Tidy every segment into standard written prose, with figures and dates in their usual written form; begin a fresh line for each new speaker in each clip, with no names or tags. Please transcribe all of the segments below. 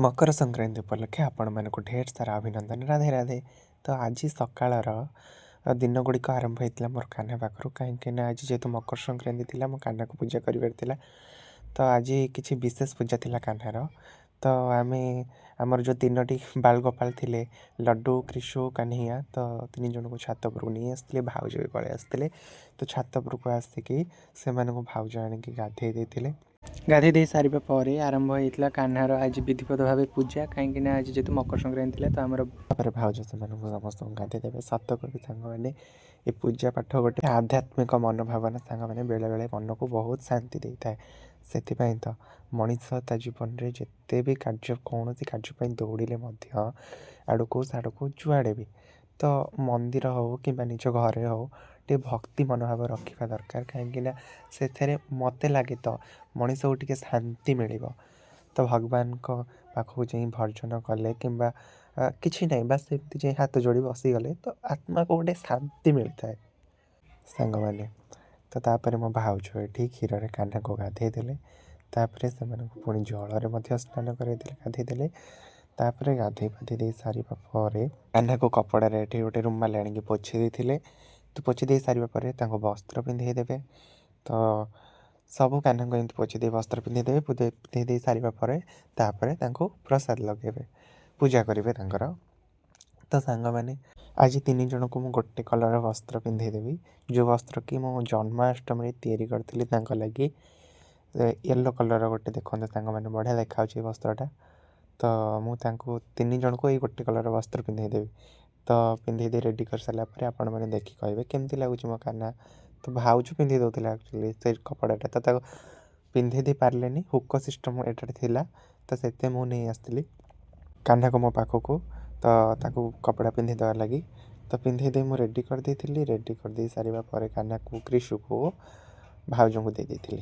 मकर संक्रांति उपलक्षे आपण मानक ढेर सारा अभिनंदन। राधे राधे। तो आज सकाळर दिन गुड़िक आरंभ होता मोर कान्हा पाखु कहीं आज जेहेतु मकर संक्रांति थी मो कान्हा को पूजा कर तो आज किसी विशेष पूजा थी कान्हार। तो आम आमर जो तीनो बाल गोपाल थे लड्डू कृषु कान्हैया तो तीन जन को छात उपरକୁ नहीं आसते भाउज भी पलि आसते तो छात उपरକୁ आसिकी से भाउज आणिकी गाधे दे सारे पर आरंभ होता कान्हार आज विधिवत भाव पूजा कहीं आज जेहतु मकर संक्रांति तो आम भाउज से समस्त गाधे देवे सत कवि सांग मैंने ये पूजा पाठ गोटे आध्यात्मिक मनोभावना सांग मैंने बेले बेले मन को बहुत शांति दे था से तो मनीष ता जीवन में जिते भी कार्य कौन कार्य दौड़े आड़ को साड़ को जुआड़े भी तो मंदिर हो कि निज घरे हो टे भक्ति मनोभाव रखा दरकार कहीं से मत लगे तो मनीष को टे शांति मिल तो भगवान को पाखक जा भर्जन कले कि किसी ना बस एमती हाथ जोड़ी बसीगले तो आत्मा को गोटे शांति मिलता है सांग मैंने तो तापर मो भाउज ये क्षीर कान्हा को गाधे देले तापर से पुणी जल स्नान कर गाधे तापर गाधे पाधे दे सारे कान्हा को कपड़े ये गोटे रुमाल आनिक पोछी देते तो पोछी दे सारे वस्त्र पिंधे देवे तो सब कान्हा को एमती पोछी दे वस्त्र पिंधे देवे पिंधे दे सारे प्रसाद लगे पूजा करेंगे तो सांग मैंने आज तीन जन को मुझे गोटे कलर वस्त्र पिंधेदेवी जो वस्त्र कि मो जन्माष्टमी तैयारी करी लगी येलो कलर गोटे देखते सांग मैंने बढ़िया देखा वस्त्रटा तो मुझे तीन जन को ये गोटे कलर वस्त्र पिंधेदेवी तो पिंधे रेडी कर सारापर आपण मैंने देखी कहे केमती लगुच मो कान्हा तो भाउज पिंधे दौले एक्चुअली से कपड़ाटा तो पिंधे दे पारे हुक सिस्टम एटा तो से मुझे नहीं आसती कान्हा को मो पाखक तो कपड़ा पिंधे देवार लगी तो पिंधे दे मुझे रेडी कर रेडी कर दे सारे कान्हा को कृषु को भाउज को दे देती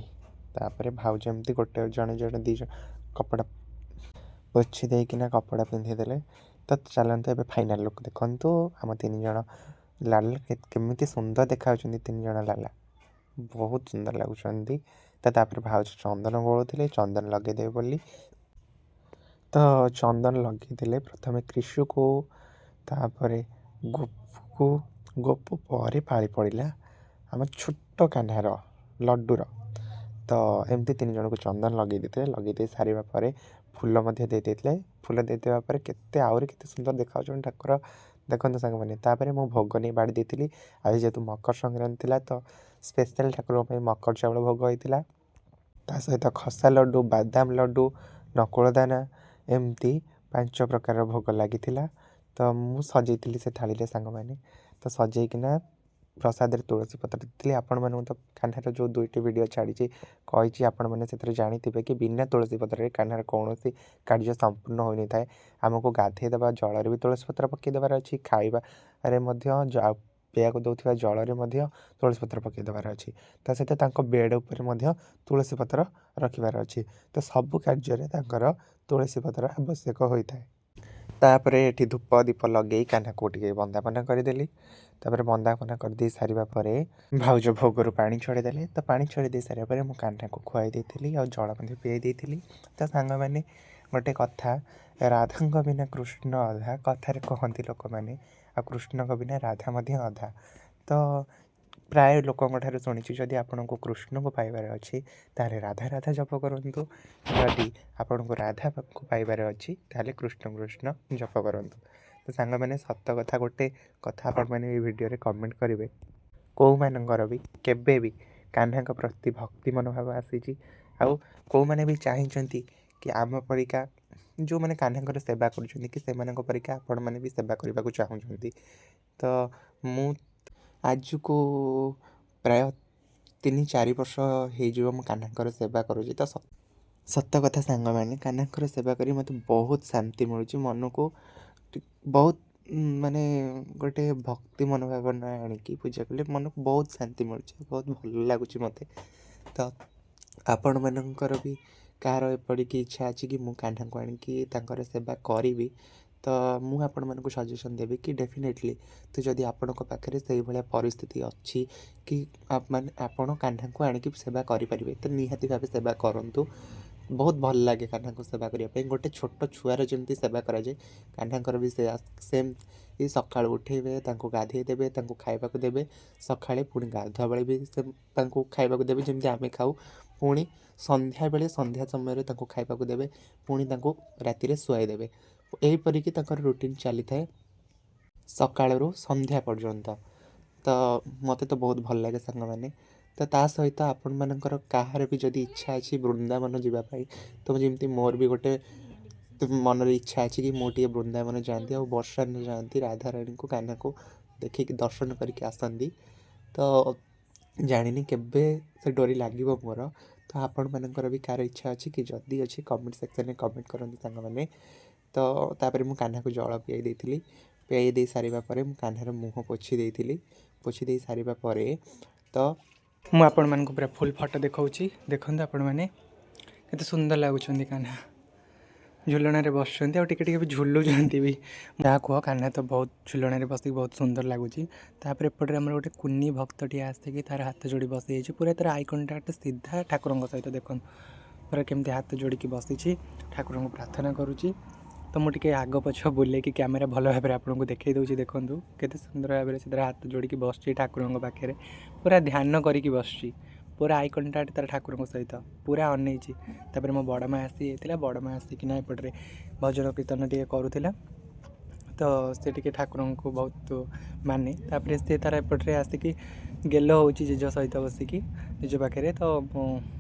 भाउज एमती गोटे जड़े जड़े दी कपड़ा पोछी देकिना कपड़ा पिंधे देले तो चलते ए फाइनाल लुक देखु आम तीन जन लाल केमी सुंदर देखा तीन जन लाला बहुत सुंदर लगुच तो भाउज चंदन गोलुले चंदन लगेदे बोली तो चंदन लगे प्रथम कृषु को तापर गोपू को गोपू पर पाली पड़ा आम छोट कान्हार लड्डूर तो एमती तीन जन को चंदन लगे दे सारे फूल दे देते फूल दे देवापर केते आहरी केते सुंदर देखा ठाकुर देखते सांग मैंने मो भोग नहीं बाड़ी देती आज जेहतु मकर संक्रांति थी तो स्पेशल ठाकुर मकर चाउल भोग होता ता सहित खसा लड्डू बादाम लड्डू नकुल दाना एमती 5 प्रकार भोग लगी तो मु सजई से थाली सांग मैंने तो सजैकिना प्रसाद तुलसी पत्र दी आपण मैंने तो कान्हार जो दुईटी वीडियो छाड़ी कही आपण मैंने से जाथे कि बिना तुलसी पत्र कान्हार कौन कार्य संपूर्ण हो नहीं था आमको गाधे देवा जल भी तुलसी पत्र पकईदेवार अच्छी खाइबा पेया को दौरा जल तुलसी पत्र पकईदेवार अच्छी ता सहित बेड उपर तुलसी पत्र रखिबार अच्छी तो सबु कार्य तुलसी पत्र आवश्यक होता है तापर ये धूप दीप लगे कान्हा को बंदापना करदेली बंदापना कर दे सारा भाउज भोगर पा छड़ेदेले तो पा छड़े दे सारापर मुझे कान्हा को खुआई देती और जल पी देती तो सांग मैंने गोटे कथा राधा बिना कृष्ण अधा कथार कहती लोक मैंने आ कृष्ण बिना राधा अधा तो प्राय लोक शुणी जदि आपण को कृष्ण को पाइबार अच्छी ताले राधा राधा जप करूँ जदि आपण को राधा को पाइबार अच्छी ताले कृष्ण कृष्ण जप करूँ तो सांग मैंने सत कथा गोटे कथा आपण मैंने वीडियो कमेंट करेंगे कौ मानकर भी केबे भी कान्हा प्रति भक्ति मनोभाव आसी कौ मैंने भी चाहती कि आम परिका जो मैंने कान्हा सेवा करिका आपण मैंने भी सेवा करने को चाहूँगी तो मु आज को प्राय 3-4 वर्ष हो कान्हा सेवा करुँच तो सत कथा सांग मैंने कान्हा सेवा करी मत बहुत शांति मिलूँ मन को बहुत माने गोटे भक्ति मनोभावना आणिकी पूजा कले मन को बहुत शांति मिलूँ बहुत भल लगुच मत तो आपण मानकर भी कार एपरिकी इच्छा अच्छी कि मु कान्हा को आणिकी सेवा करी तो मुझे आपण मानक सजेसन देवी कि डेफिनेटली तो जदि आपण पाखे से भाया परिस्थिति अच्छी कि आपण कान्हा को आणिकी सेवा करें तो निहाती भाव सेवा करूँ बहुत भल लगे कान्हा को सेवा करने गोटे छोट छुआर जमी सेवा कराए कान्हाकर भी सेम ये सका उठेबे गाधे देवे खाइबा देवे सका पुणी गाधुआ बेले भी से खाइबा देवे जमी आम खाऊ पुणी संध्या बेले संध्या समय खाइबा देवे पुणी राति शुआई देवे यहीपरिकी रुटीन चली थाए सकाळु संध्या पर्यंत। तो मत तो बहुत भल लगे सांग मैंने तो ता सहित आपण मानकर कहार भी जदि इच्छा अच्छी वृंदावन जावाई तो जमी मोर भी गोटे मन इच्छा अच्छी कि मुझे वृंदावन जाती और वर्षा जाती राधाराणी को कान्हा को देखिक दर्शन करके आसती तो जानी केबे से डोरी लगे मोर तो आपण मानकर भी कार इच्छा अच्छी कि जदि अच्छी कमेंट सेक्शन में कमेंट करते सांग मैंने तो तापर मु कान्हा को जल पियाई देती पियाई दे सारिबा परे मु कान्हार मुँह पोछि देइथिली पोछि दे सारिबा परे तो मु आपण मानक पूरा फुल फोटो देखाऊँगी देखते आपण मैंने केते सुंदर लगुंट कान्हा झुलण बसुँच और टिके भी झुलुंट भी जहाँ कह कान्हा तो बहुत झुलण बस बहुत सुंदर लगुच तापर एपटे आम गोटे कुनी भक्तटी आसिक तार हाथ जोड़ी बसी पूरा तार आई कंटाक्ट सीधा ठाकुर सहित देख पूरा केमती हाथ जोड़ी बसी ठाकुर को प्रार्थना करुँची तो मुझे आग पछ बुले कि कैमेरा भल भाव में आपको देखई दूसरी देखूँ केते सुंदर भाव में से हाथ जोड़ी बस ठाकुर पाखे पूरा ध्यान करी बस पूरा आई कंटाक्ट तार ठाकुर सहित पूरा अनईची तापर मो बड़ माँ आसी जाता बड़ माँ आसिकना एपटे भजन कीर्तन टे करूला तो सी टे ठाकुर को बहुत माने तापर सी तार एपटे आसिक गेल हो जेज सहित बसिक जेज पाखे तो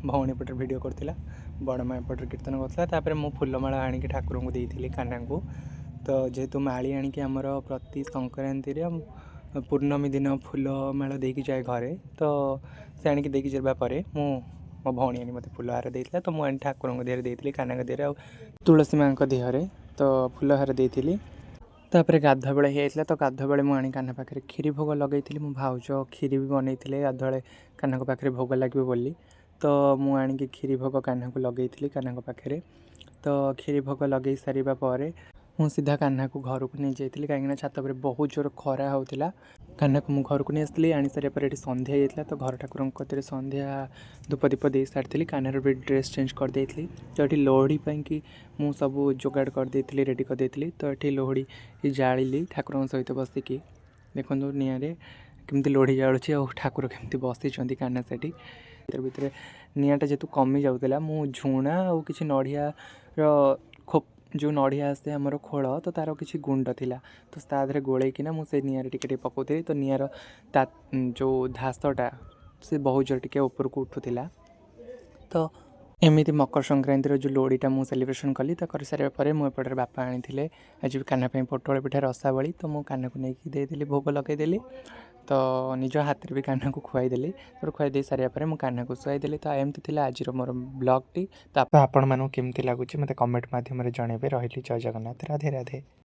भौणी पटे भिड करता बड़ माँ एपटे कीर्तन करता मु फुलमाला आनिक ठाकुर को देती कान्हा को तो जेहेतु माली आनिक आमर प्रति संक्रांति पूर्णमी दिन फुलमाला देकी जाए घरे तो से आनिक देकी जावापर मो भौणी आनी मत फुलहार देता तो मुझे ठाकुर देहरे देती कान्हा देहरे आ तुलसी माँ देहरे तो फुलहार देती तापर गाधुआ बेले होता तो गाधुआ बेले मुझे कान्हा पाखे क्षीरी भोग लगे मो भाउज क्षीरी भी बनई गाधुआ कान्हा पाखे भोग लगे बोली तो मुझे क्षीरी भोग कान्हा को लगे कान्हा पाखे तो क्षीरी भोग लगे सारिबा परे मु सीधा कान्हा को घर को नहीं जाइली कहीं छात पर बहुत जोर खरा होता कान्हा को घर को नहीं आसली आनी सारे पर संध्या होता तो घर ठाकुर संध्या धूप दीप दे सारी कान्हार भी ड्रेस चेंज कर देती तो ये लोहड़ी कि मु सब जोगाड़ कर देती रेडी कर देती तो ये लोहड़ी जाली ठाकुर सहित बसिकी देखो निआरे केमती लोहड़ी जालुची और ठाकुर केमती बसी कान्हा से भितर निआटा जेतु कमी जाऊला मु झुणा और किसी नड़िया खोप जो नड़िया आसे आमर खोल तो तार किसी गुंड थिला तो तादे गोलैकिना मुझे निआरे टिके पकाउथी तो निआर जो धासटा से बहुत जोर टिके ऊपर को उठूला तो एमती मकर संक्रांतिर जो लोहड़ीटा मुझे सेलिब्रेशन कली तो कर सारे पर मुझे बापा आनी आज भी कान्हा पटोल पिठा रसावली तो मु कान्हा को लेकिन देदेली भोग लगेदेली तो निज हाथ में भी कान्हा को खुआईदेली तो खुआई दे सारे पर कान्हा को शुआईदेली तो एमती थी आज मोर ब्लॉग टी तो आपण मानू केमती लगुच मत कमेंट माध्यम जनइबे रही जय जगन्नाथ राधे राधे।